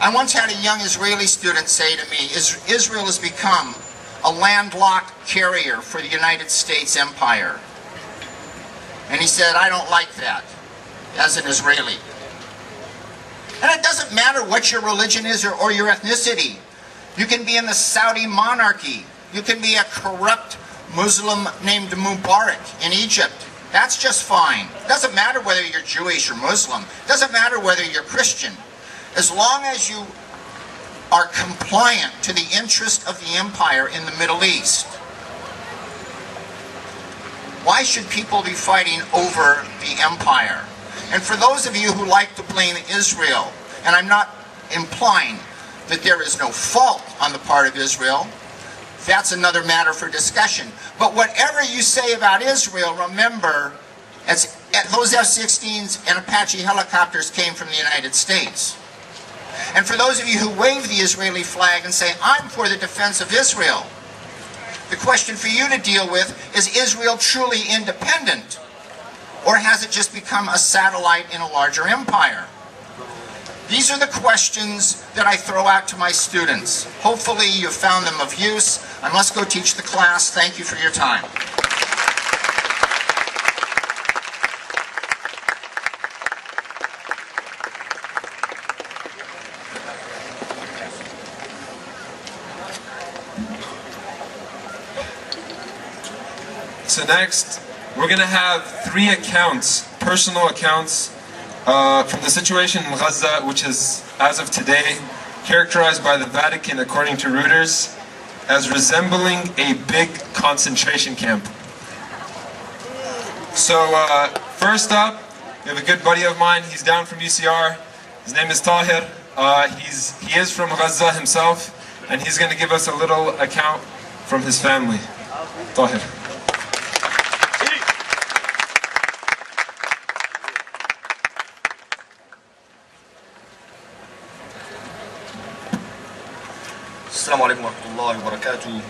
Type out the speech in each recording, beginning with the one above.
I once had a young Israeli student say to me, Israel has become a landlocked carrier for the United States empire. And he said, I don't like that, as an Israeli. And it doesn't matter what your religion is or your ethnicity. You can be in the Saudi monarchy. You can be a corrupt Muslim named Mubarak in Egypt. That's just fine. It doesn't matter whether you're Jewish or Muslim. It doesn't matter whether you're Christian. As long as you are compliant to the interest of the empire in the Middle East. Why should people be fighting over the empire? And for those of you who like to blame Israel, and I'm not implying that there is no fault on the part of Israel, that's another matter for discussion. But whatever you say about Israel, remember, those F-16s and Apache helicopters came from the United States. And for those of you who wave the Israeli flag and say, I'm for the defense of Israel, the question for you to deal with is Israel truly independent? Or has it just become a satellite in a larger empire? These are the questions that I throw out to my students. Hopefully you've found them of use. I must go teach the class. Thank you for your time. So next, we're going to have 3 accounts, personal accounts, from the situation in Gaza, which is, as of today, characterized by the Vatican, according to Reuters, as resembling a big concentration camp. So, first up, we have a good buddy of mine. He's down from UCR. His name is Tahir. He is from Gaza himself, and he's going to give us a little account from his family. Tahir. Assalamu alaikum wa rahmatullahi wa barakatuh.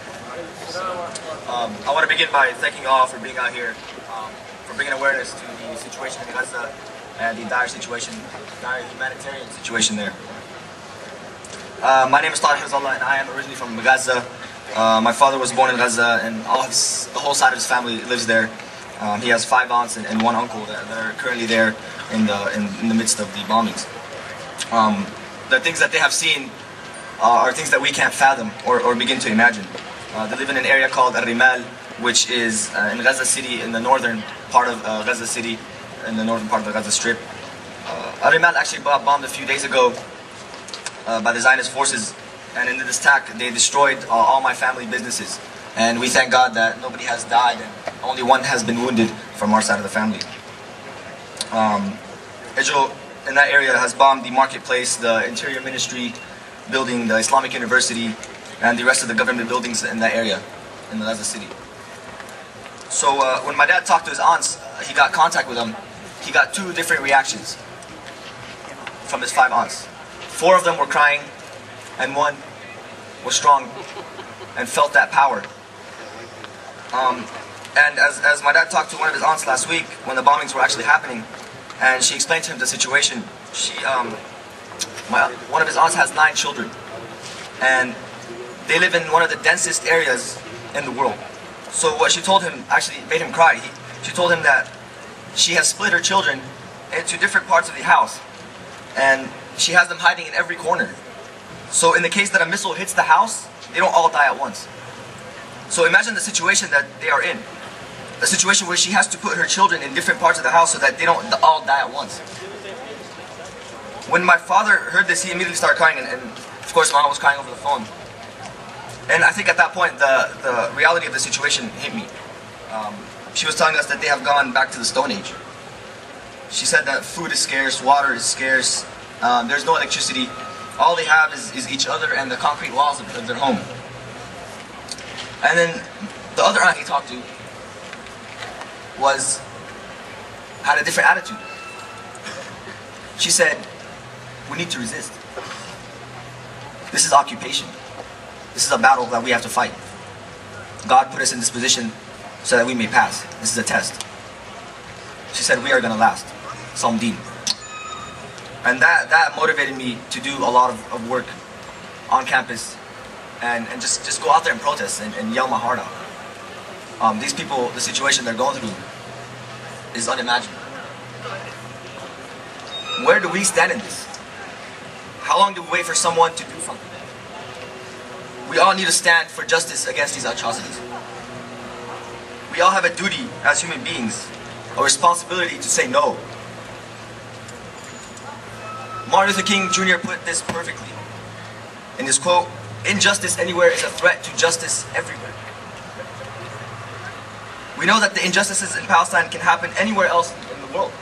I want to begin by thanking you all for being out here, for bringing awareness to the situation in Gaza and the dire humanitarian situation there. My name is Tahir and I am originally from Gaza. My father was born in Gaza, and the whole side of his family lives there. He has 5 aunts and 1 uncle that are currently there in the midst of the bombings. The things that they have seen are things that we can't fathom or begin to imagine. They live in an area called Al-Rimal, which is in Gaza City, in the northern part of Gaza City, in the northern part of the Gaza Strip. Al-Rimal actually bombed a few days ago by the Zionist forces, and in this attack they destroyed all my family businesses. And we thank God that nobody has died and only 1 has been wounded from our side of the family. Israel in that area has bombed the marketplace, the Interior Ministry building, the Islamic University, and the rest of the government buildings in that area, in the Gaza City. So when my dad talked to his aunts, he got contact with them, he got 2 different reactions from his 5 aunts. 4 of them were crying, and 1 was strong and felt that power. And as my dad talked to one of his aunts last week, when the bombings were actually happening, and she explained to him the situation, one of his aunts has 9 children, and they live in one of the densest areas in the world. So what she told him actually made him cry. She told him that she has split her children into different parts of the house, and she has them hiding in every corner. So in the case that a missile hits the house, they don't all die at once. So imagine the situation that they are in. A situation where she has to put her children in different parts of the house so that they don't all die at once. When my father heard this, he immediately started crying, and of course Mama was crying over the phone. And I think at that point, the reality of the situation hit me. She was telling us that they have gone back to the Stone Age. She said that food is scarce, water is scarce, there's no electricity. All they have is each other and the concrete walls of their home. And then the other aunt he talked to had a different attitude. She said, we need to resist. This is occupation. This is a battle that we have to fight. God put us in this position so that we may pass. This is a test. She said, we are going to last. Samdin. And that motivated me to do a lot of work on campus and just go out there and protest and yell my heart out. These people, the situation they're going through is unimaginable. Where do we stand in this? How long do we wait for someone to do something? We all need to stand for justice against these atrocities. We all have a duty as human beings, a responsibility to say no. Martin Luther King Jr. put this perfectly in his quote, "Injustice anywhere is a threat to justice everywhere." We know that the injustices in Palestine can happen anywhere else in the world.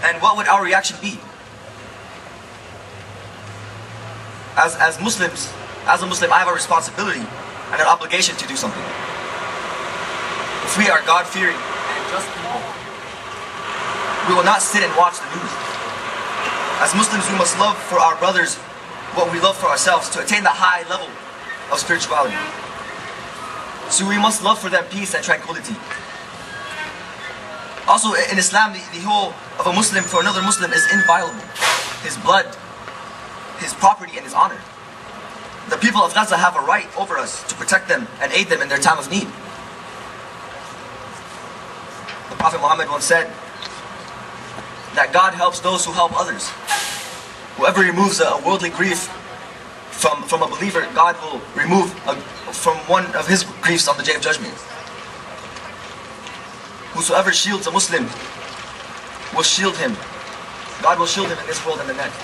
And what would our reaction be? As Muslims, as a Muslim, I have a responsibility and an obligation to do something. If we are God-fearing and just people, we will not sit and watch the news. As Muslims, we must love for our brothers what we love for ourselves to attain the high level of spirituality. So we must love for them peace and tranquility. Also, in Islam, the whole of a Muslim for another Muslim is inviolable. His blood, his property, and his honor. The people of Gaza have a right over us to protect them and aid them in their time of need. The Prophet Muhammad once said that God helps those who help others. Whoever removes a worldly grief from a believer, God will remove from one of his griefs on the Day of Judgment. Whosoever shields a Muslim will shield him. God will shield him in this world and the next.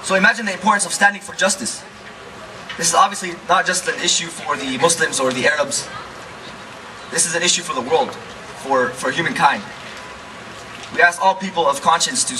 So imagine the importance of standing for justice. This is obviously not just an issue for the Muslims or the Arabs. This is an issue for the world, for humankind. We ask all people of conscience to